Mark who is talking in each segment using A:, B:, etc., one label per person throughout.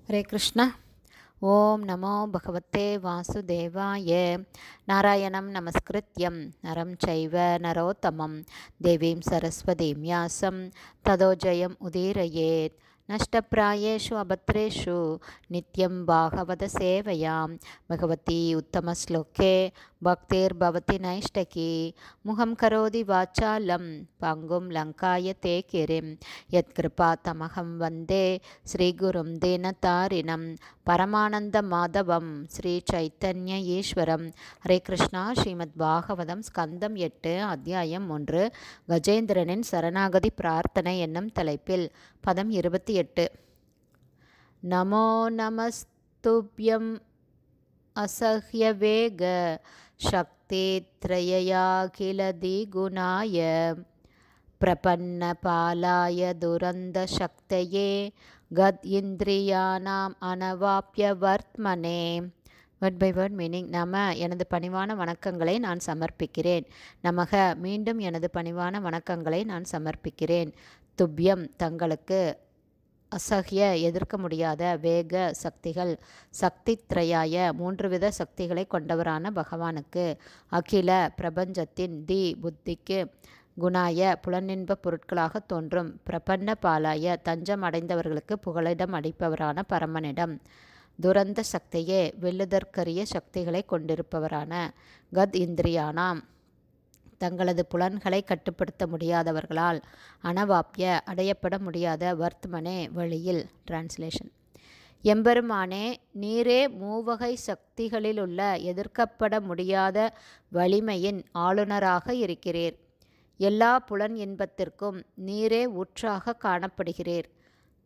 A: हरे कृष्ण। ओम नमो भगवते वासुदेवाय। नारायणं नमस्कृत्यं नरं चैव नरोत्तमं देवीं सरस्वतीं व्यासं ततो जयम् उदीरयेत्। नष्टप्रायेषु अभद्रेषु नित्यं भागवत सेवयां भगवती उत्तमश्लोके भक्तिर्भवति नैष्टकी। मुखं करोति वाचालं पङ्गुं लङ्कायते गिरिं यत्कृपातमहं वन्दे श्रीगुरुं दीनतारिणं பரமானந்த மாதவம் ஸ்ரீ சைத்தன்ய ஈஸ்வரம். ஹரே கிருஷ்ணா. ஸ்ரீமத் பாகவதம் ஸ்கந்தம் 8 அத்தியாயம் 1 கஜேந்திரனின் சரணாகதி பிரார்த்தனை என்னும் தலைப்பில் பதம் 28. நமோ நமஸ்துப்யம் அசஹ்ய வேக சக்தி த்ரயயாகிலதி குணாய பிரபன்ன பாலாய துரந்த சக்தயே கத் இந்திரியானாம் அனவாப்ய வர்த்மனே. Word by word meaning. நம எனது பணிவான வணக்கங்களை நான் சமர்ப்பிக்கிறேன். நமக மீண்டும் எனது பணிவான வணக்கங்களை நான் சமர்ப்பிக்கிறேன். துப்யம் தங்களுக்கு, அசஹ்ய எதிர்க்க முடியாத, வேக சக்திகள், சக்தி திரயாய 3 வித சக்திகளை கொண்டவரான பகவானுக்கு, அகில பிரபஞ்சத்தின் புத்திக்கு, குணாய புலனின்ப பொருட்களாக தோன்றும், பிரபன்ன பாலாய தஞ்சம் அடைந்தவர்களுக்கு புகலிடம் அளிப்பவரான பரமனிடம், துரந்த சக்தியே வெல்லுதற்கரிய சக்திகளை கொண்டிருப்பவரான, கத் இந்திரியானாம் தங்களது புலன்களை கட்டுப்படுத்த முடியாதவர்களால், அனவாப்ய அடையப்பட முடியாத, வர்த்மனே வழியில். டிரான்ஸ்லேஷன். எம்பெருமானே, நீரே மூவகை சக்திகளிலுள்ள எதிர்க்கப்பட முடியாத வலிமையின் ஆளுநராக இருக்கிறீர். எல்லா புலன் இன்பத்திற்கும் நீரே ஊற்றாக காணப்படுகிறீர்.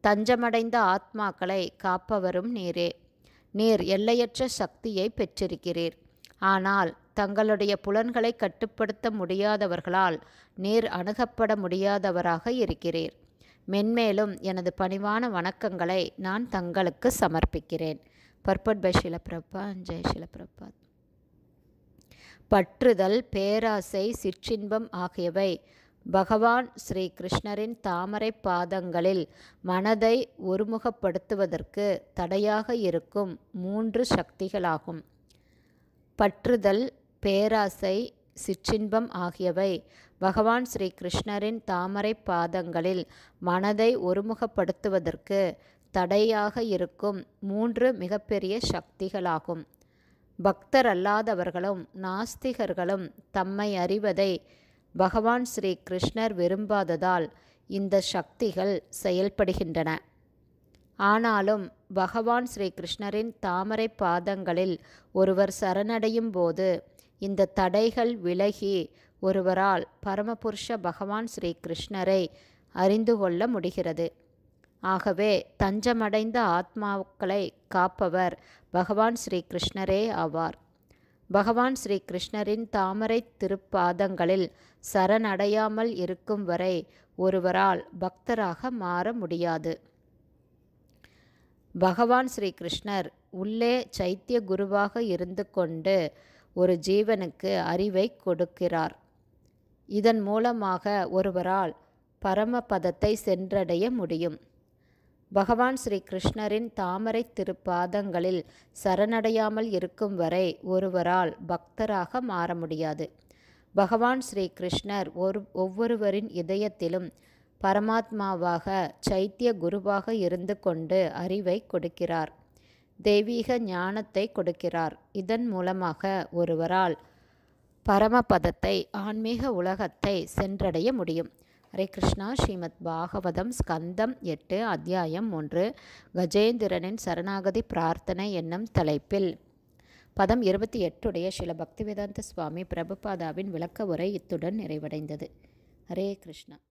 A: தஞ்சமடைந்த ஆத்மாக்களை காப்பவரும் நீரே. நீர் எல்லையற்ற சக்தியை பெற்றிருக்கிறீர். ஆனால் தங்களுடைய புலன்களை கட்டுப்படுத்த முடியாதவர்களால் நீர் அணுகப்பட முடியாதவராக இருக்கிறீர். மென்மேலும் எனது பணிவான வணக்கங்களை நான் தங்களுக்கு சமர்ப்பிக்கிறேன். Purport by Srila Prabhupad. ஜெய் ஸ்ரீல பிரபுபாத். பற்றுதல், பேராசை, சிற்றின்பம் ஆகியவை பகவான் ஸ்ரீ கிருஷ்ணரின் தாமரை பாதங்களில் மனதை ஒருமுகப்படுத்துவதற்கு தடையாக இருக்கும் 3 சக்திகளாகும். பற்றுதல், பேராசை, சிற்றின்பம் ஆகியவை பகவான் ஸ்ரீ கிருஷ்ணரின் தாமரை பாதங்களில் மனதை ஒருமுகப்படுத்துவதற்கு தடையாக இருக்கும் 3 மிகப்பெரிய சக்திகளாகும். பக்தர் அல்லாதவர்களும் நாஸ்திகர்களும் தம்மை அறிவதை பகவான் ஸ்ரீ கிருஷ்ணர் விரும்பாததால் இந்த சக்திகள் செயல்படுகின்றன. ஆனாலும் பகவான் ஸ்ரீ கிருஷ்ணரின் தாமரை பாதங்களில் ஒருவர் சரணடையும் போது இந்த தடைகள் விலகி ஒருவரால் பரமபுருஷ பகவான் ஸ்ரீ கிருஷ்ணரை அறிந்து கொள்ள முடிகிறது. ஆகவே தஞ்சமடைந்த ஆத்மாக்களை காப்பவர் பகவான் ஸ்ரீ கிருஷ்ணரே ஆவார். பகவான் ஸ்ரீ கிருஷ்ணரின் தாமரை திருப்பாதங்களில் சரணடையாமல் இருக்கும் வரை ஒருவரால் பக்தராக மாற முடியாது. பகவான் ஸ்ரீ கிருஷ்ணர் உள்ளே சைத்திய குருவாக இருந்து கொண்டு ஒரு ஜீவனுக்கு அறிவை கொடுக்கிறார். இதன் மூலமாக ஒருவரால் பரமபதத்தை சென்றடைய முடியும். பகவான் ஸ்ரீ கிருஷ்ணரின் தாமரை திருப்பாதங்களில் சரணடையாமல் இருக்கும் வரை ஒருவரால் பக்தராக மாற முடியாது. பகவான் ஸ்ரீ கிருஷ்ணர் ஒவ்வொருவரின் இதயத்திலும் பரமாத்மாவாக சைத்திய குருவாக இருந்து கொண்டு அறிவை கொடுக்கிறார், தெய்வீக ஞானத்தை கொடுக்கிறார். இதன் மூலமாக ஒருவரால் பரமபதத்தை, ஆன்மீக உலகத்தை சென்றடைய முடியும். ஹரே கிருஷ்ணா. ஸ்ரீமத் பாகவதம் ஸ்கந்தம் 8 அத்தியாயம் 1 கஜேந்திரனின் சரணாகதி பிரார்த்தனை என்னும் தலைப்பில் பதம் 28 ஸ்ரீல பக்திவேதாந்த சுவாமி பிரபுபாதாவின் விளக்க உரை இத்துடன் நிறைவடைந்தது. ஹரே கிருஷ்ணா.